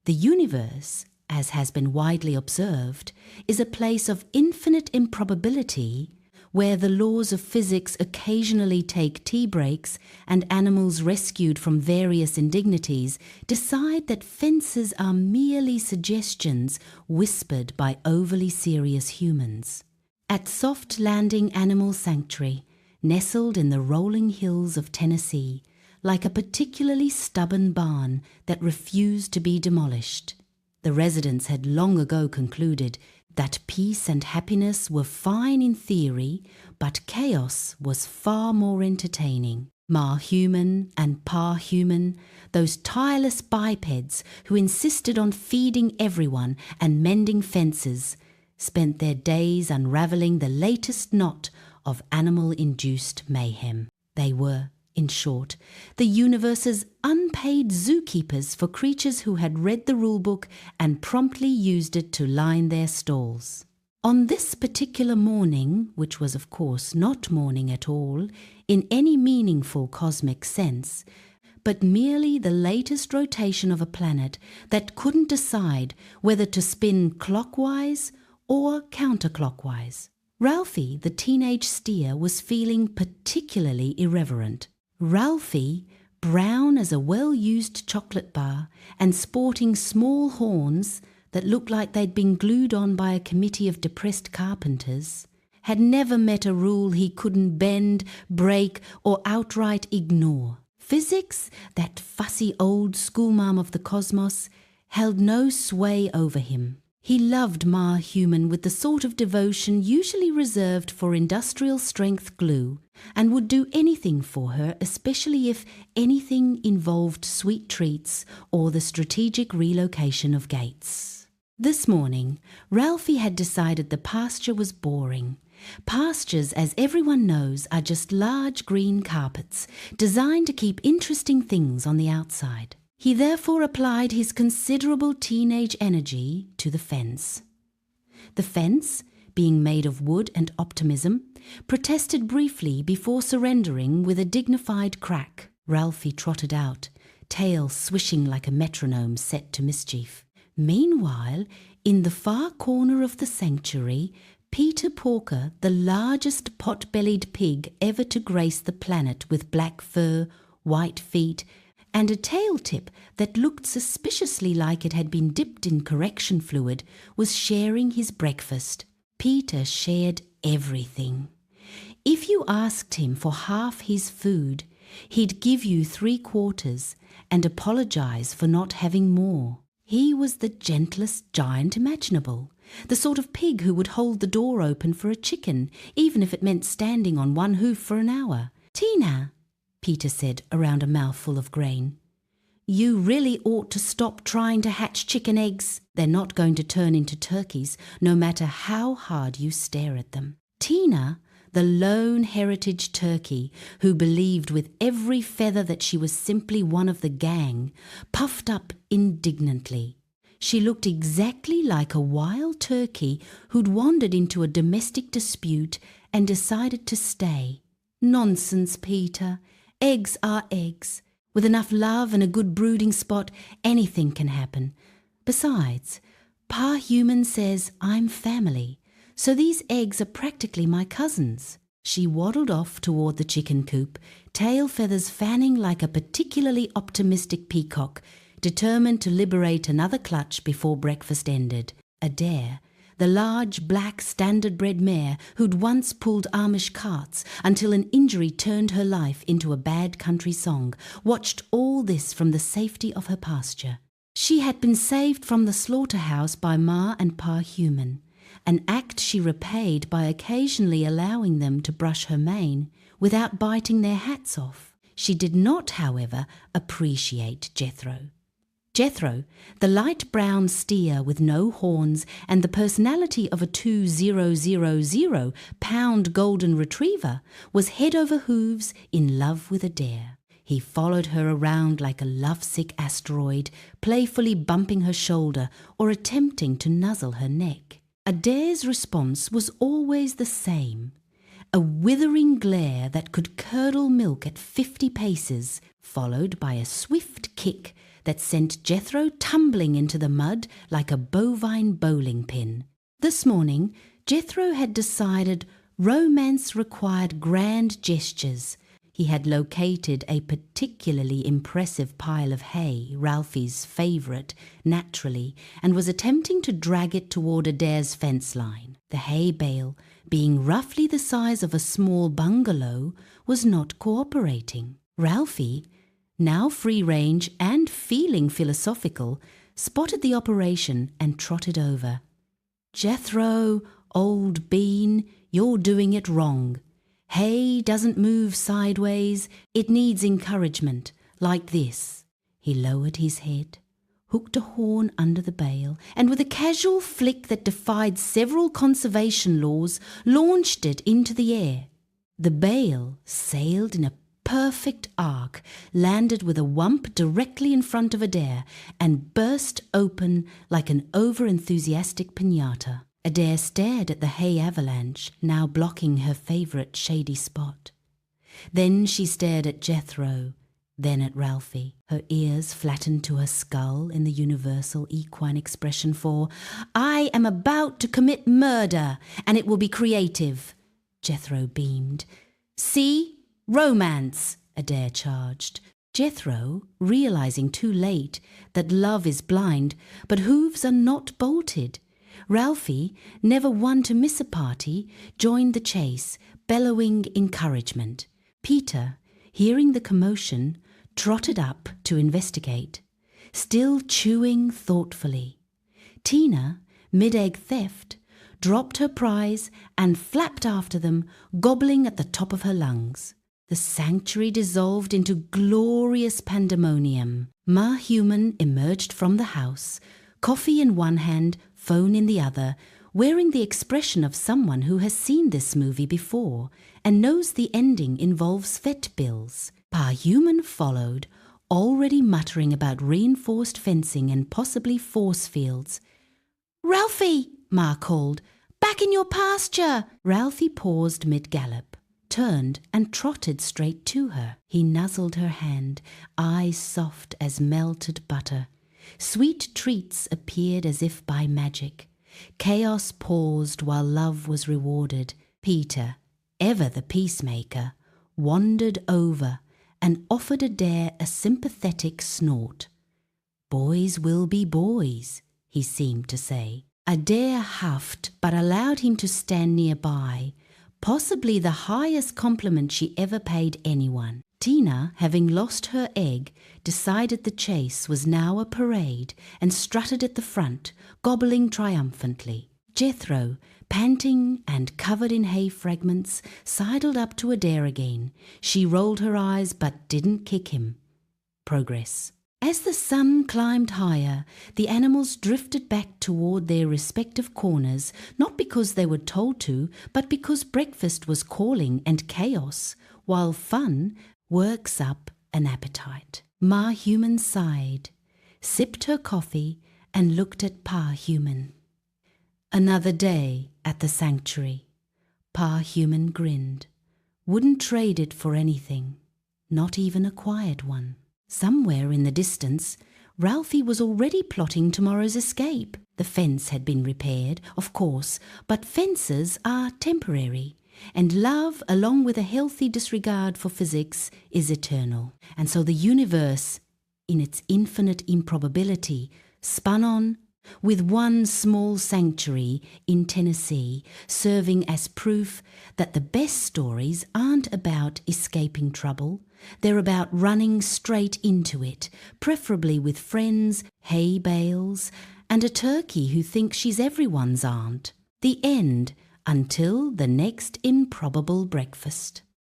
The universe, as has been widely observed, is a place of infinite improbability where the laws of physics occasionally take tea breaks and animals rescued from various indignities decide that fences are merely suggestions whispered by overly serious humans. At Soft Landing Animal Sanctuary, nestled in the rolling hills of Tennessee, like a particularly stubborn barn that refused to be demolished, the residents had long ago concluded that peace and happiness were fine in theory, but chaos was far more entertaining. Ma Human and Pa Human, those tireless bipeds who insisted on feeding everyone and mending fences, spent their days unravelling the latest knot of animal-induced mayhem. They were, in short, the universe's unpaid zookeepers for creatures who had read the rulebook and promptly used it to line their stalls. On this particular morning, which was of course not morning at all, in any meaningful cosmic sense, but merely the latest rotation of a planet that couldn't decide whether to spin clockwise or counterclockwise, Ralphie, the teenage steer, was feeling particularly irreverent. Ralphie, brown as a well-used chocolate bar and sporting small horns that looked like they'd been glued on by a committee of depressed carpenters, had never met a rule he couldn't bend, break, or outright ignore. Physics, that fussy old schoolmarm of the cosmos, held no sway over him. He loved Ma Human with the sort of devotion usually reserved for industrial-strength glue, and would do anything for her, especially if anything involved sweet treats or the strategic relocation of gates. This morning, Ralphie had decided the pasture was boring. Pastures, as everyone knows, are just large green carpets designed to keep interesting things on the outside. He therefore applied his considerable teenage energy to the fence. The fence, being made of wood and optimism, protested briefly before surrendering with a dignified crack. Ralphie trotted out, tail swishing like a metronome set to mischief. Meanwhile, in the far corner of the sanctuary, Peter Porker, the largest pot-bellied pig ever to grace the planet with black fur, white feet, and a tail tip that looked suspiciously like it had been dipped in correction fluid, was sharing his breakfast. Peter shared everything. If you asked him for half his food, he'd give you 3/4 and apologize for not having more. He was the gentlest giant imaginable, the sort of pig who would hold the door open for a chicken, even if it meant standing on one hoof for an hour. "Tina," Peter said around a mouthful of grain, "you really ought to stop trying to hatch chicken eggs. They're not going to turn into turkeys, no matter how hard you stare at them." Tina, the lone heritage turkey who believed with every feather that she was simply one of the gang, puffed up indignantly. She looked exactly like a wild turkey who'd wandered into a domestic dispute and decided to stay. "Nonsense, Peter. Eggs are eggs. With enough love and a good brooding spot, anything can happen. Besides, Pa Human says I'm family, so these eggs are practically my cousins." She waddled off toward the chicken coop, tail feathers fanning like a particularly optimistic peacock, determined to liberate another clutch before breakfast ended. Adair, the large black standard-bred mare who'd once pulled Amish carts until an injury turned her life into a bad country song, watched all this from the safety of her pasture. She had been saved from the slaughterhouse by Ma and Pa Human, an act she repaid by occasionally allowing them to brush her mane without biting their hats off. She did not, however, appreciate Jethro. Jethro, the light brown steer with no horns and the personality of a 2,000-pound golden retriever, was head over hooves in love with Adair. He followed her around like a lovesick asteroid, playfully bumping her shoulder or attempting to nuzzle her neck. Adair's response was always the same, a withering glare that could curdle milk at 50 paces, followed by a swift kick that sent Jethro tumbling into the mud like a bovine bowling pin. This morning, Jethro had decided romance required grand gestures. He had located a particularly impressive pile of hay, Ralphie's favourite, naturally, and was attempting to drag it toward Adair's fence line. The hay bale, being roughly the size of a small bungalow, was not cooperating. Ralphie, now free-range and feeling philosophical, spotted the operation and trotted over. "Jethro, old bean, you're doing it wrong. Hay doesn't move sideways, it needs encouragement, like this." He lowered his head, hooked a horn under the bale, and with a casual flick that defied several conservation laws, launched it into the air. The bale sailed in a perfect arc, landed with a whump directly in front of Adair, and burst open like an over-enthusiastic piñata. Adair stared at the hay avalanche, now blocking her favourite shady spot. Then she stared at Jethro, then at Ralphie, her ears flattened to her skull in the universal equine expression for, "I am about to commit murder, and it will be creative." Jethro beamed. "See? Romance," Adair charged. Jethro, realizing too late that love is blind, but hooves are not bolted. Ralphie, never one to miss a party, joined the chase, bellowing encouragement. Peter, hearing the commotion, trotted up to investigate, still chewing thoughtfully. Tina, mid-egg theft, dropped her prize and flapped after them, gobbling at the top of her lungs. The sanctuary dissolved into glorious pandemonium. Ma Human emerged from the house, coffee in one hand, phone in the other, wearing the expression of someone who has seen this movie before and knows the ending involves vet bills. Pa Human followed, already muttering about reinforced fencing and possibly force fields. "Ralphie," Ma called, "back in your pasture!" Ralphie paused mid-gallop, turned and trotted straight to her. He nuzzled her hand, eyes soft as melted butter. Sweet treats appeared as if by magic. Chaos paused while love was rewarded. Peter, ever the peacemaker, wandered over and offered Adair a sympathetic snort. "Boys will be boys," he seemed to say. Adair huffed but allowed him to stand nearby, possibly the highest compliment she ever paid anyone. Tina, having lost her egg, decided the chase was now a parade and strutted at the front, gobbling triumphantly. Jethro, panting and covered in hay fragments, sidled up to Adair again. She rolled her eyes but didn't kick him. Progress. As the sun climbed higher, the animals drifted back toward their respective corners, not because they were told to, but because breakfast was calling and chaos, while fun works up an appetite. Ma Human sighed, sipped her coffee, and looked at Pa Human. Another day at the sanctuary. Pa Human grinned. Wouldn't trade it for anything, not even a quiet one. Somewhere in the distance, Ralphie was already plotting tomorrow's escape. The fence had been repaired, of course, but fences are temporary, and love, along with a healthy disregard for physics, is eternal. And so the universe, in its infinite improbability, spun on, with one small sanctuary in Tennessee serving as proof that the best stories aren't about escaping trouble. They're about running straight into it, preferably with friends, hay bales, and a turkey who thinks she's everyone's aunt. The end, until the next improbable breakfast.